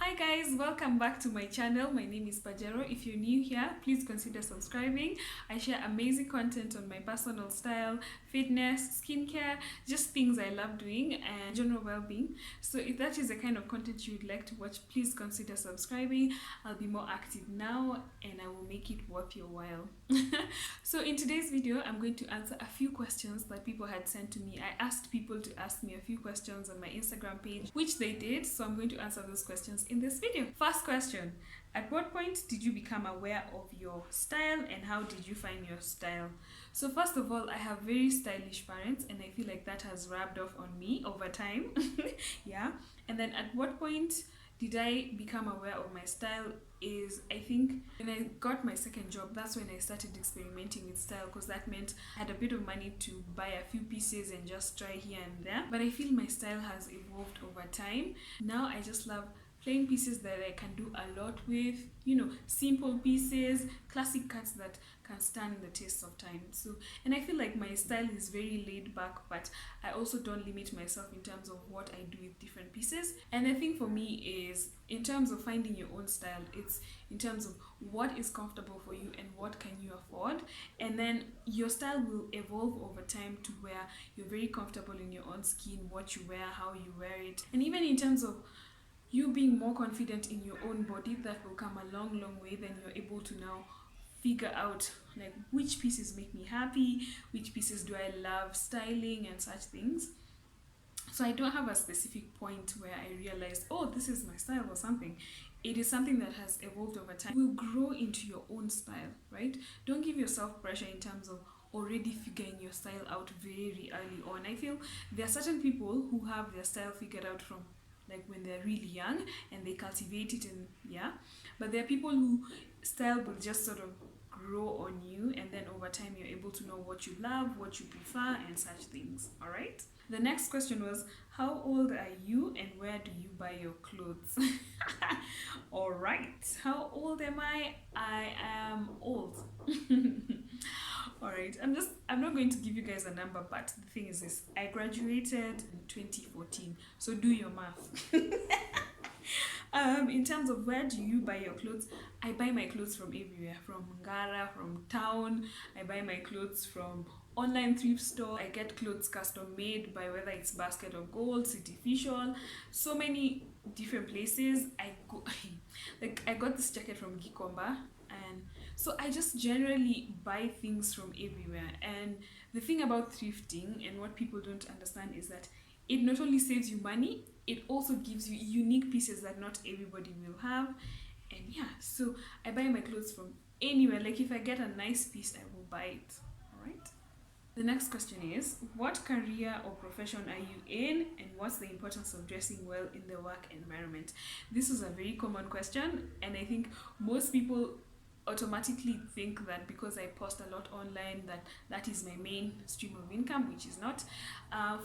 Hi guys, welcome back to my channel. My name is Pajero. If you're new here, please consider subscribing. I share amazing content on my personal style, fitness, skincare, just things I love doing and general well-being. So if that is the kind of content you would like to watch, please consider subscribing. I'll be more active now and I will make it worth your while. So in today's video, I'm going to answer a few questions that people had sent to me. I asked people to ask me a few questions on my Instagram page, which they did. So I'm going to answer those questions in this video. First question: at what point did you become aware of your style and how did you find your style? So first of all, I have very stylish parents and I feel like that has rubbed off on me over time. Yeah. And then at what point did I become aware of my style is, I think, when I got my second job. That's when I started experimenting with style, because that meant I had a bit of money to buy a few pieces and just try here and there. But I feel my style has evolved over time. Now I just love plain pieces that I can do a lot with, simple pieces, classic cuts that can stand the test of time. So, and I feel like my style is very laid back, but I also don't limit myself in terms of what I do with different pieces. And I think for me is, in terms of finding your own style, it's in terms of what is comfortable for you and what can you afford. And then your style will evolve over time to where you're very comfortable in your own skin, what you wear, how you wear it. And even in terms of you being more confident in your own body, that will come a long way. Then you're able to now figure out like which pieces make me happy, which pieces do I love styling and such things. So I don't have a specific point where I realized, oh, this is my style or something. It is something that has evolved over time. You will grow into your own style, right? Don't give yourself pressure in terms of already figuring your style out very early on. I feel there are certain people who have their style figured out from like when they're really young and they cultivate it, and but there are people who style will just sort of grow on you, and then over time you're able to know what you love, what you prefer, and such things. All right, the next question was, how old are you and where do you buy your clothes? All right, how old am I am old. All right, I'm not going to give you guys a number, but the thing is this: I graduated in 2014, so do your math. In terms of where do you buy your clothes, I buy my clothes from everywhere, from Ngara, from town. I buy my clothes from online thrift store. I get clothes custom made by whether it's Basket of Gold, Cityficial, so many different places. I go like I got this jacket from Gikomba, and so I just generally buy things from everywhere. And the thing about thrifting and what people don't understand is that it not only saves you money, it also gives you unique pieces that not everybody will have. And yeah, so I buy my clothes from anywhere. Like if I get a nice piece, I will buy it. All right. The next question is, what career or profession are you in and what's the importance of dressing well in the work environment? This is a very common question, and I think most people automatically think that because I post a lot online that is my main stream of income, which is not.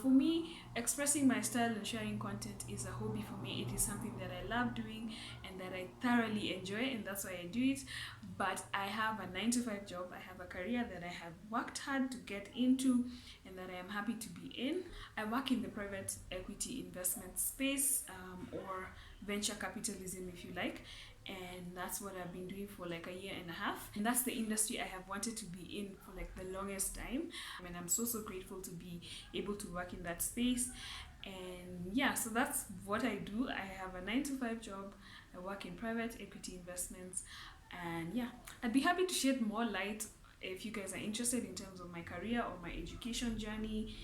For me, expressing my style and sharing content is a hobby for me. It is something that I love doing and that I thoroughly enjoy, and that's why I do it. But I have a 9-to-5 job. I have a career that I have worked hard to get into and that I am happy to be in. I work in the private equity investment space, or venture capitalism if you like, and that's what I've been doing for like a year and a half, and that's the industry I have wanted to be in for like the longest time, and I'm so grateful to be able to work in that space. And yeah, so that's what I do. I have a 9-to-5 job. I work in private equity investments, and yeah, I'd be happy to shed more light if you guys are interested in terms of my career or my education journey,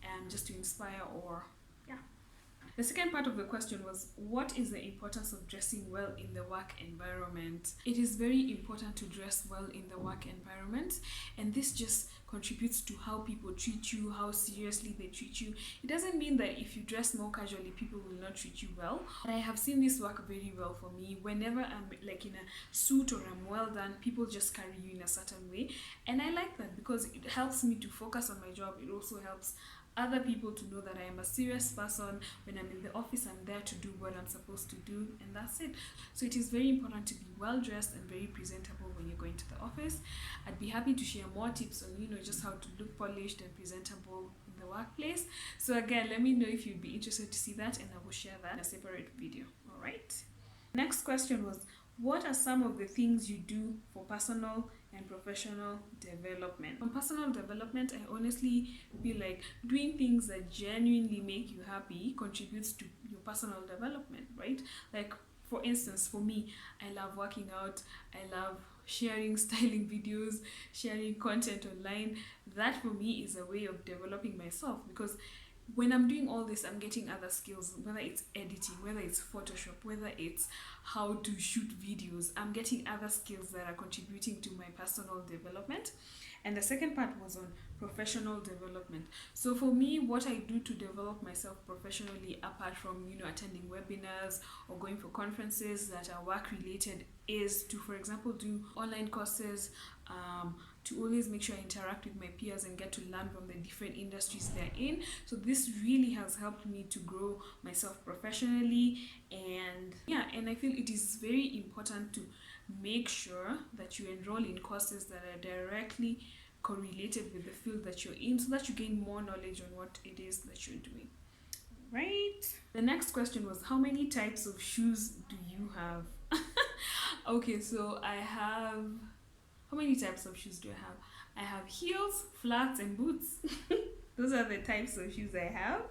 and just to inspire. Or yeah, the second part of the question was, what is the importance of dressing well in the work environment? It is very important to dress well in the work environment, and this just contributes to how people treat you, how seriously they treat you. It doesn't mean that if you dress more casually, people will not treat you well. But I have seen this work very well for me. Whenever I'm like in a suit or I'm well done, people just carry you in a certain way, and I like that because it helps me to focus on my job. It also helps other people to know that I am a serious person. When I'm in the office, I'm there to do what I'm supposed to do, and that's it. So it is very important to be well dressed and very presentable when you're going to the office. I'd be happy to share more tips on just how to look polished and presentable in the workplace. So again, let me know if you'd be interested to see that, and I will share that in a separate video. All right. Next question was, what are some of the things you do for personal and professional development? On personal development, I honestly feel like doing things that genuinely make you happy contributes to your personal development, right? Like, for instance, for me, I love working out, I love sharing styling videos, sharing content online. That for me is a way of developing myself, because when I'm doing all this, I'm getting other skills, whether it's editing, whether it's Photoshop, whether it's how to shoot videos. I'm getting other skills that are contributing to my personal development. And the second part was on professional development. So for me, what I do to develop myself professionally, apart from attending webinars or going for conferences that are work related, is to, for example, do online courses, to always make sure I interact with my peers and get to learn from the different industries they're in. So this really has helped me to grow myself professionally. And yeah, and I feel it is very important to make sure that you enroll in courses that are directly correlated with the field that you're in, so that you gain more knowledge on what it is that you're doing. Right? The next question was, how many types of shoes do you have? Okay, so I have, how many types of shoes do I have? I have heels, flats, and boots. Those are the types of shoes I have.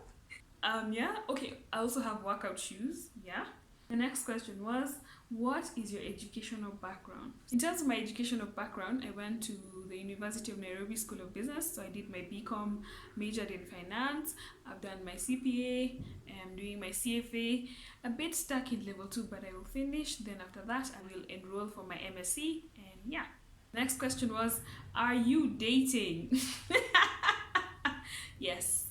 Yeah, okay. I also have workout shoes. Yeah. The next question was, what is your educational background? In terms of my educational background, I went to the University of Nairobi School of Business. So I did my BCom, majored in finance. I've done my CPA, I'm doing my CFA. A bit stuck in level 2, but I will finish. Then after that, I will enroll for my MSc. And yeah. Next question was, are you dating? Yes.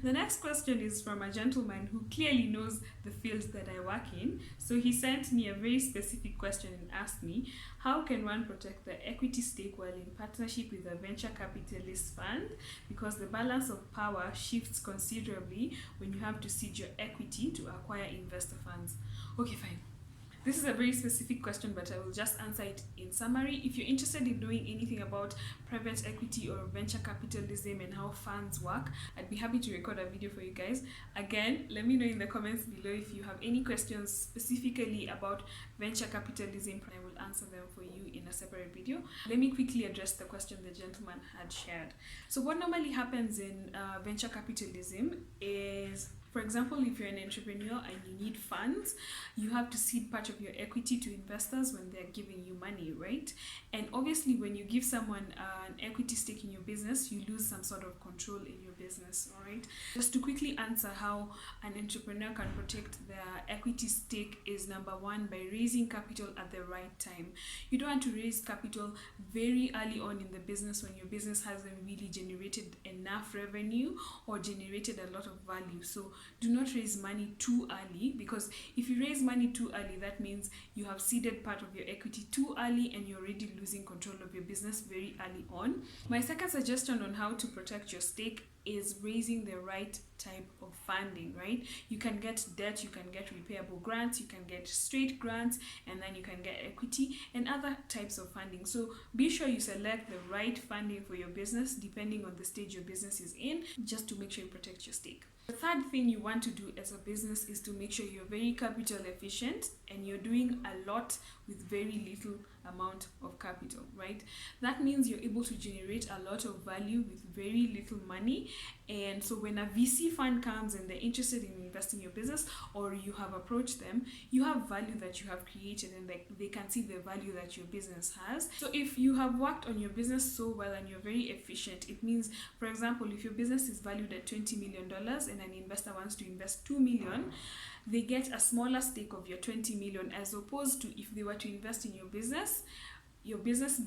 The next question is from a gentleman who clearly knows the field that I work in. So he sent me a very specific question and asked me, how can one protect the equity stake while in partnership with a venture capitalist fund? Because the balance of power shifts considerably when you have to cede your equity to acquire investor funds. Okay, fine. This is a very specific question, but I will just answer it in summary. If you're interested in knowing anything about private equity or venture capitalism and how funds work, I'd be happy to record a video for you guys. Again, let me know in the comments below if you have any questions specifically about venture capitalism. I will answer them for you in a separate video. Let me quickly address the question the gentleman had shared. So what normally happens in venture capitalism is, for example, if you're an entrepreneur and you need funds, you have to cede part of your equity to investors when they're giving you money, right? And obviously, when you give someone an equity stake in your business, you lose some sort of control in your business, all right? Just to quickly answer how an entrepreneur can protect their equity stake is, number one, by raising capital at the right time. You don't want to raise capital very early on in the business when your business hasn't really generated enough revenue or generated a lot of value. So do not raise money too early, because if you raise money too early, that means you have ceded part of your equity too early and you're already losing control of your business very early on. My second suggestion on how to protect your stake is raising the right type of funding, right? You can get debt, you can get repayable grants, you can get straight grants, and then you can get equity and other types of funding. So be sure you select the right funding for your business depending on the stage your business is in, just to make sure you protect your stake. The third thing you want to do as a business is to make sure you're very capital efficient and you're doing a lot with very little amount of capital, right? That means you're able to generate a lot of value with very little money. And so when a VC fund comes and they're interested in investing in your business, or you have approached them, you have value that you have created and they can see the value that your business has. So if you have worked on your business so well and you're very efficient, it means, for example, if your business is valued at $20 million and an investor wants to invest $2 million, they get a smaller stake of your 20 million, as opposed to if they were to invest in your business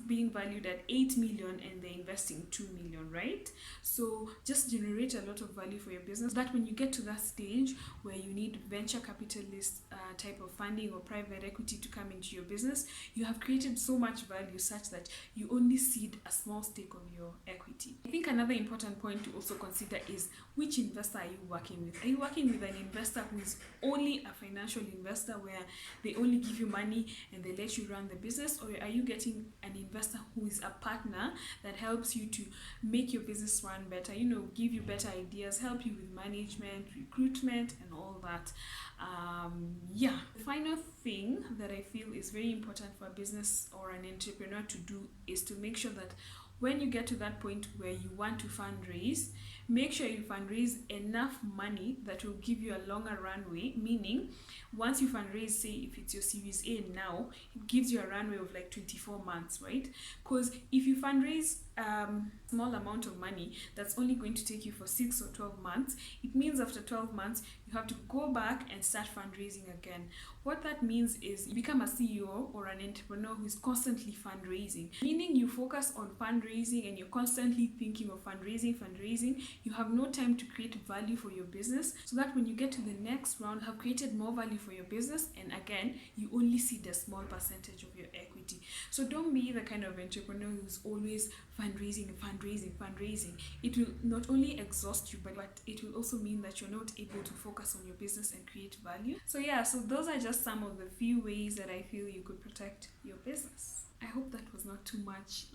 being valued at 8 million and they're investing 2 million, right? So just generate a lot of value for your business, that when you get to that stage where you need venture capitalist type of funding or private equity to come into your business, you have created so much value such that you only cede a small stake of your equity. I think another important point to also consider is, which investor are you working with? Are you working with an investor who is only a financial investor where they only give you money and they let you run the business, or are you getting getting an investor who is a partner that helps you to make your business run better, you know, give you better ideas, help you with management, recruitment, and all that. Yeah, the final thing that I feel is very important for a business or an entrepreneur to do is to make sure that when you get to that point where you want to fundraise, make sure you fundraise enough money that will give you a longer runway. Meaning, once you fundraise, say if it's your Series A now, it gives you a runway of like 24 months, right? Because if you fundraise small amount of money that's only going to take you for 6 or 12 months, it means after 12 months you have to go back and start fundraising again. What that means is you become a CEO or an entrepreneur who is constantly fundraising, meaning you focus on fundraising and you're constantly thinking of fundraising. You have no time to create value for your business, so that when you get to the next round, have created more value for your business, and again, you only see the small percentage of your equity. So don't be the kind of entrepreneur who's always fundraising. It will not only exhaust you, but it will also mean that you're not able to focus on your business and create value. So yeah, so those are just some of the few ways that I feel you could protect your business. I hope that was not too much,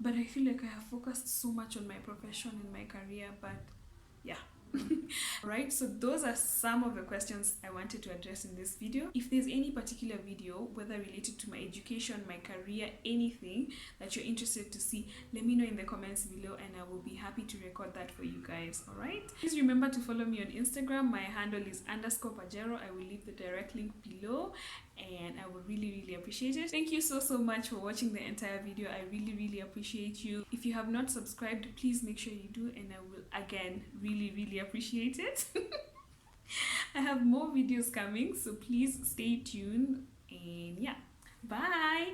but I feel like I have focused so much on my profession and my career, but yeah. Right, so those are some of the questions I wanted to address in this video. If there's any particular video, whether related to my education, my career, anything that you're interested to see, let me know in the comments below and I will be happy to record that for you guys. All right, please remember to follow me on Instagram. My handle is _Pajero. I will leave the direct link below and I would really appreciate it. Thank you so much for watching the entire video. I really appreciate you. If you have not subscribed, please make sure you do, and I will again really appreciate it. I have more videos coming, so please stay tuned, and yeah, bye.